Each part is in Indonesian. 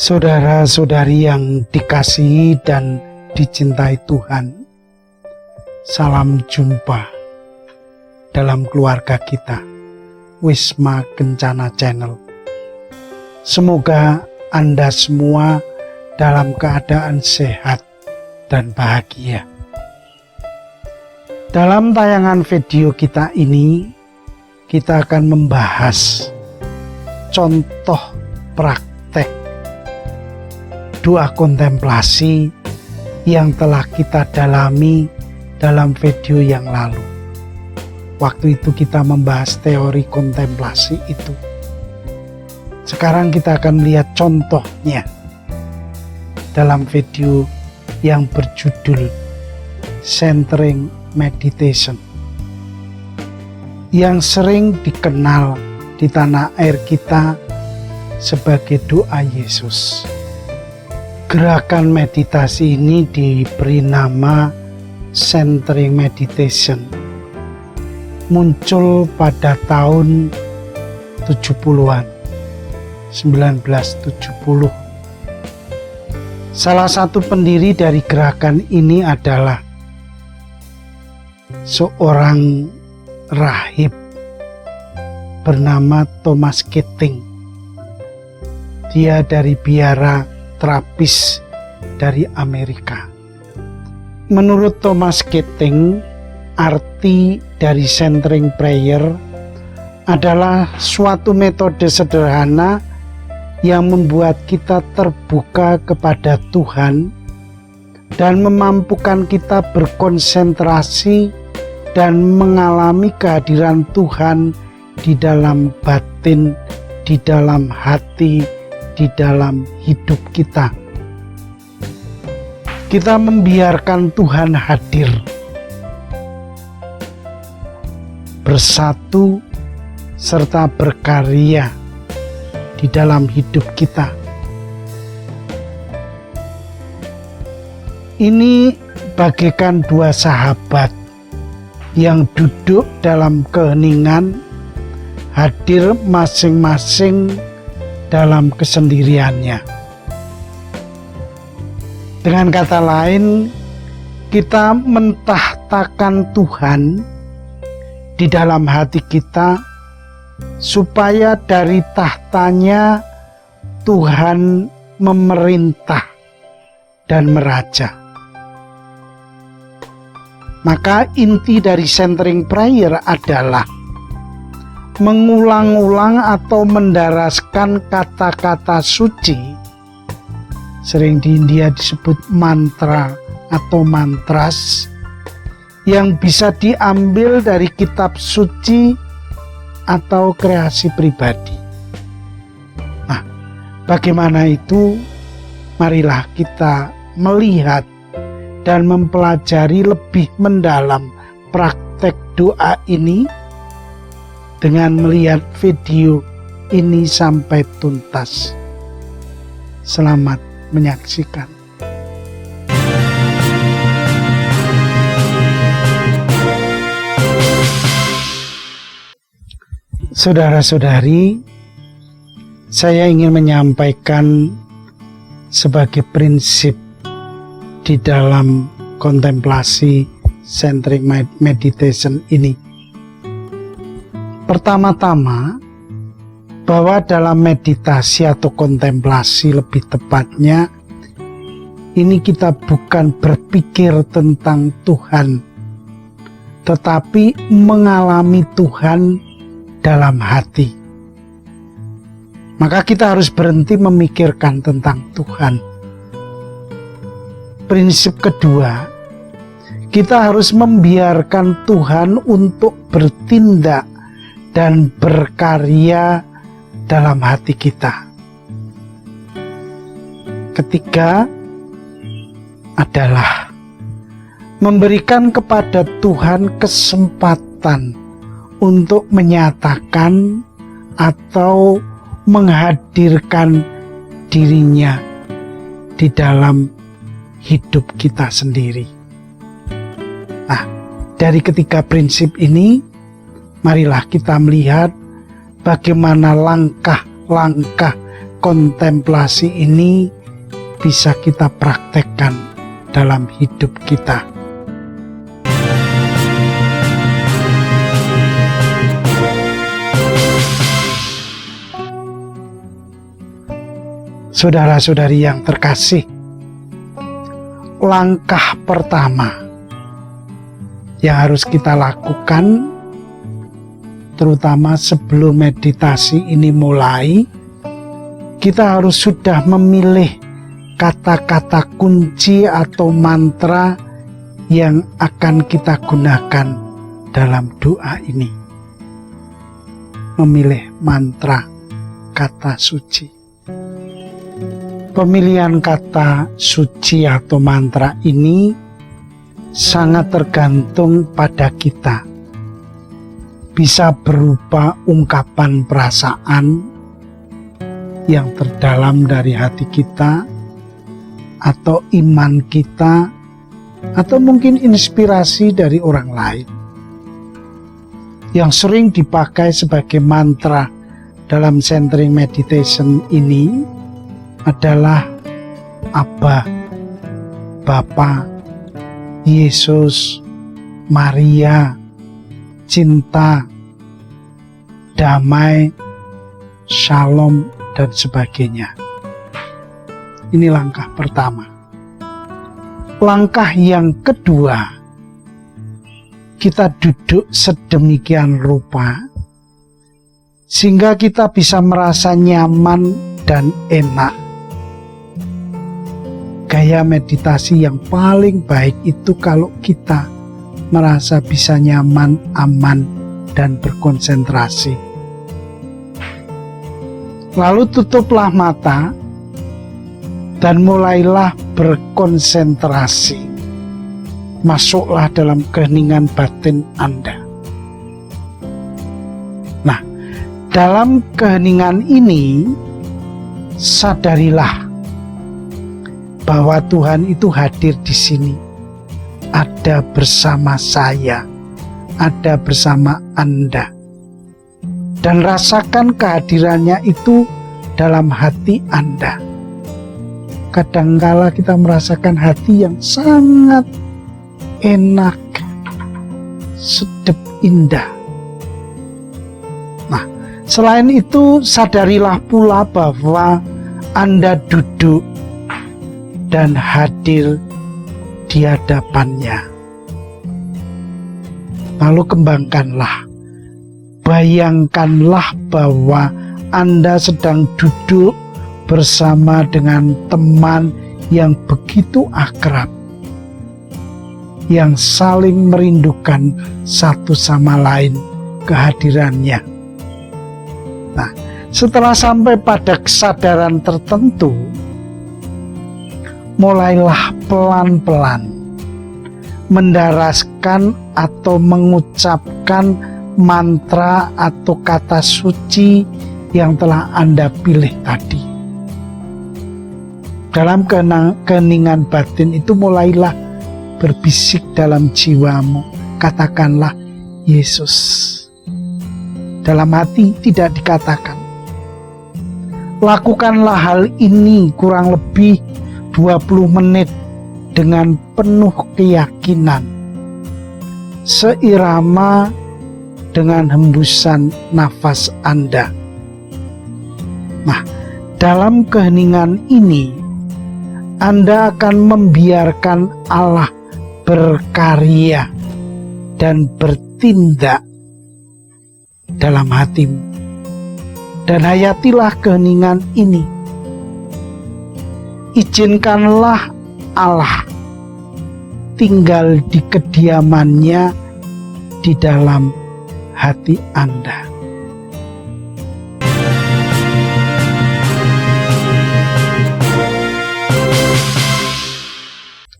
Saudara-saudari yang dikasihi dan dicintai Tuhan, salam jumpa dalam keluarga kita, Wisma Kencana Channel. Semoga Anda semua dalam keadaan sehat dan bahagia. Dalam tayangan video kita ini, kita akan membahas contoh praktek doa kontemplasi yang telah kita dalami dalam video yang lalu. Waktu itu kita membahas teori kontemplasi itu. Sekarang kita akan melihat contohnya dalam video yang berjudul Centering Meditation, yang sering dikenal di tanah air kita sebagai doa Yesus. Gerakan meditasi ini diberi nama Centering Meditation. Muncul pada tahun 70-an, 1970. Salah satu pendiri dari gerakan ini adalah seorang rahib bernama Thomas Keating. Dia dari biara terapis dari Amerika. Menurut Thomas Keating, arti dari centering prayer adalah suatu metode sederhana yang membuat kita terbuka kepada Tuhan dan memampukan kita berkonsentrasi dan mengalami kehadiran Tuhan di dalam batin, di dalam hati, di dalam hidup kita. Kita membiarkan Tuhan hadir, bersatu serta berkarya di dalam hidup kita. Ini bagaikan dua sahabat yang duduk dalam keheningan, hadir masing-masing dalam kesendiriannya. Dengan kata lain, kita mentahtakan Tuhan di dalam hati kita supaya dari tahtanya Tuhan memerintah dan meraja. Maka inti dari centering prayer adalah mengulang-ulang atau mendaraskan kata-kata suci, sering di India disebut mantra atau mantras, yang bisa diambil dari kitab suci atau kreasi pribadi. Nah, bagaimana itu? Marilah kita melihat dan mempelajari lebih mendalam praktek doa ini dengan melihat video ini sampai tuntas. Selamat menyaksikan. Saudara-saudari, saya ingin menyampaikan sebagai prinsip di dalam kontemplasi centering meditation ini. Pertama-tama, bahwa dalam meditasi atau kontemplasi lebih tepatnya, ini kita bukan berpikir tentang Tuhan, tetapi mengalami Tuhan dalam hati. Maka kita harus berhenti memikirkan tentang Tuhan. Prinsip kedua, kita harus membiarkan Tuhan untuk bertindak dan berkarya dalam hati kita. Ketiga adalah memberikan kepada Tuhan kesempatan untuk menyatakan atau menghadirkan dirinya di dalam hidup kita sendiri. Nah, dari ketiga prinsip ini, marilah kita melihat bagaimana langkah-langkah kontemplasi ini bisa kita praktekkan dalam hidup kita. Saudara-saudari yang terkasih, langkah pertama yang harus kita lakukan, terutama sebelum meditasi ini mulai, kita harus sudah memilih kata-kata kunci atau mantra yang akan kita gunakan dalam doa ini. Memilih mantra kata suci. Pemilihan kata suci atau mantra ini sangat tergantung pada kita. Bisa berupa ungkapan perasaan yang terdalam dari hati kita, atau iman kita, atau mungkin inspirasi dari orang lain. Yang sering dipakai sebagai mantra dalam centering meditation ini adalah Aba, Bapa, Yesus, Maria, cinta, damai, shalom, dan sebagainya. Ini langkah pertama. Langkah yang kedua, kita duduk sedemikian rupa sehingga kita bisa merasa nyaman dan enak. Gaya meditasi yang paling baik itu kalau kita merasa bisa nyaman, aman, dan berkonsentrasi. Lalu tutuplah mata dan mulailah berkonsentrasi. Masuklah dalam keheningan batin Anda. Nah, dalam keheningan ini, sadarilah bahwa Tuhan itu hadir di sini, ada bersama saya, ada bersama Anda, dan rasakan kehadirannya itu dalam hati Anda. Kadangkala kita merasakan hati yang sangat enak, sedap, indah. Nah, selain itu sadarilah pula bahwa Anda duduk dan hadir di hadapannya. Lalu kembangkanlah, bayangkanlah bahwa Anda sedang duduk bersama dengan teman yang begitu akrab, yang saling merindukan satu sama lain kehadirannya. Nah, setelah sampai pada kesadaran tertentu, mulailah pelan-pelan mendaraskan atau mengucapkan mantra atau kata suci yang telah Anda pilih tadi. Dalam keheningan batin itu mulailah berbisik dalam jiwamu. Katakanlah Yesus. Dalam hati tidak dikatakan. Lakukanlah hal ini kurang lebih 20 menit dengan penuh keyakinan, seirama dengan hembusan nafas Anda. Nah, dalam keheningan ini Anda akan membiarkan Allah berkarya dan bertindak dalam hatimu. Dan hayatilah keheningan ini. Izinkanlah Allah tinggal di kediamannya di dalam hati Anda.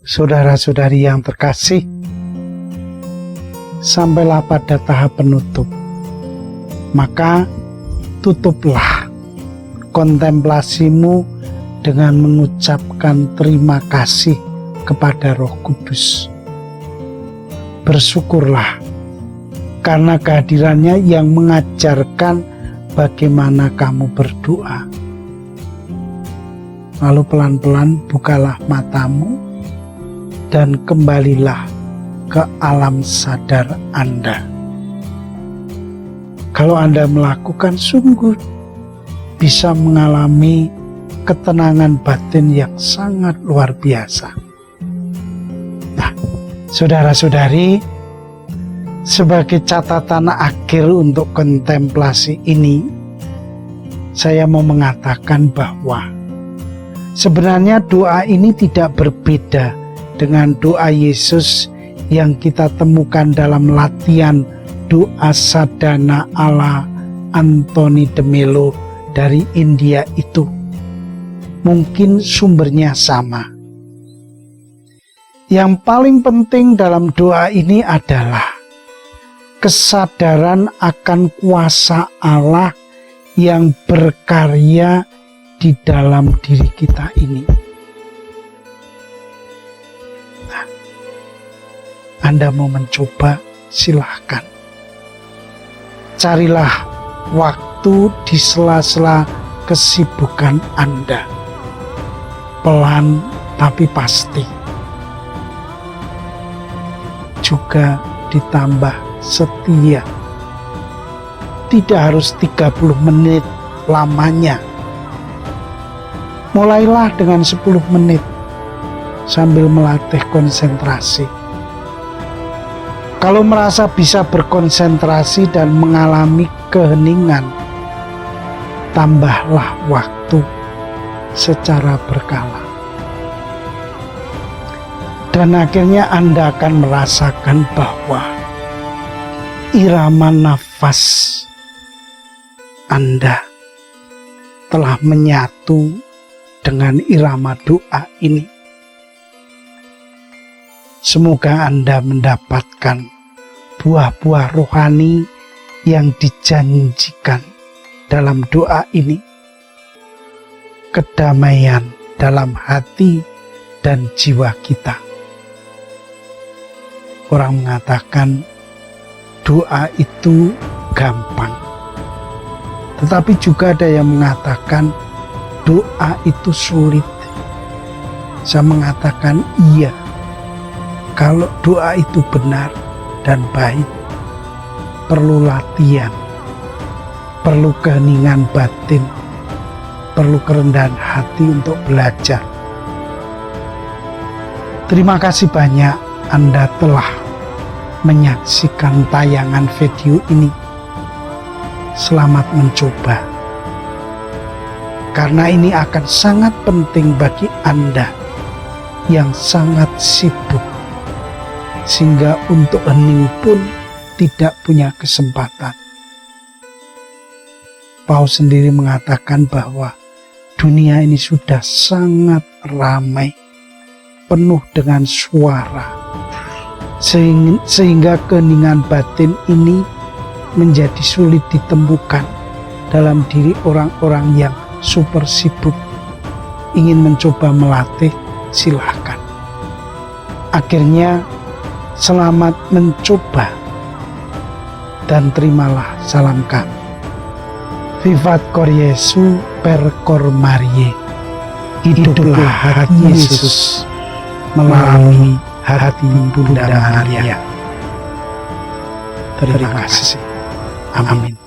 Saudara-saudari yang terkasih, sampailah pada tahap penutup. Maka tutuplah kontemplasimu dengan mengucapkan terima kasih kepada Roh Kudus. Bersyukurlah karena kehadirannya yang mengajarkan bagaimana kamu berdoa. Lalu pelan-pelan bukalah matamu dan kembalilah ke alam sadar Anda. Kalau Anda melakukan, sungguh bisa mengalami ketenangan batin yang sangat luar biasa. Nah, saudara-saudari, sebagai catatan akhir untuk kontemplasi ini, saya mau mengatakan bahwa sebenarnya doa ini tidak berbeda dengan doa Yesus yang kita temukan dalam latihan doa sadhana ala Anthony de Mello dari India itu. Mungkin sumbernya sama. Yang paling penting dalam doa ini adalah kesadaran akan kuasa Allah yang berkarya di dalam diri kita ini. Nah, Anda mau mencoba, silahkan. Carilah waktu di sela-sela kesibukan Anda. Pelan tapi pasti. Juga ditambah setia. Tidak harus 30 menit lamanya. Mulailah dengan 10 menit sambil melatih konsentrasi. Kalau merasa bisa berkonsentrasi dan mengalami keheningan, tambahlah waktu secara berkala. Dan akhirnya Anda akan merasakan bahwa irama nafas Anda telah menyatu dengan irama doa ini. Semoga Anda mendapatkan buah-buah rohani yang dijanjikan dalam doa ini. Kedamaian dalam hati dan jiwa kita. Orang mengatakan doa itu gampang. Tetapi juga ada yang mengatakan doa itu sulit. Saya mengatakan iya. Kalau doa itu benar dan baik, perlu latihan, perlu keheningan batin, perlu kerendahan hati untuk belajar. Terima kasih banyak Anda telah menyaksikan tayangan video ini. Selamat mencoba. Karena ini akan sangat penting bagi Anda yang sangat sibuk, sehingga untuk hening pun tidak punya kesempatan. Paus sendiri mengatakan bahwa dunia ini sudah sangat ramai, penuh dengan suara, sehingga keheningan batin ini menjadi sulit ditemukan dalam diri orang-orang yang super sibuk. Ingin mencoba melatih, silahkan. Akhirnya selamat mencoba dan terimalah salam kami. Vivat Cor Jesu per Cor Mariae. Hiduplah hati Yesus melalui hati Bunda Maria. Terima kasih. Amin.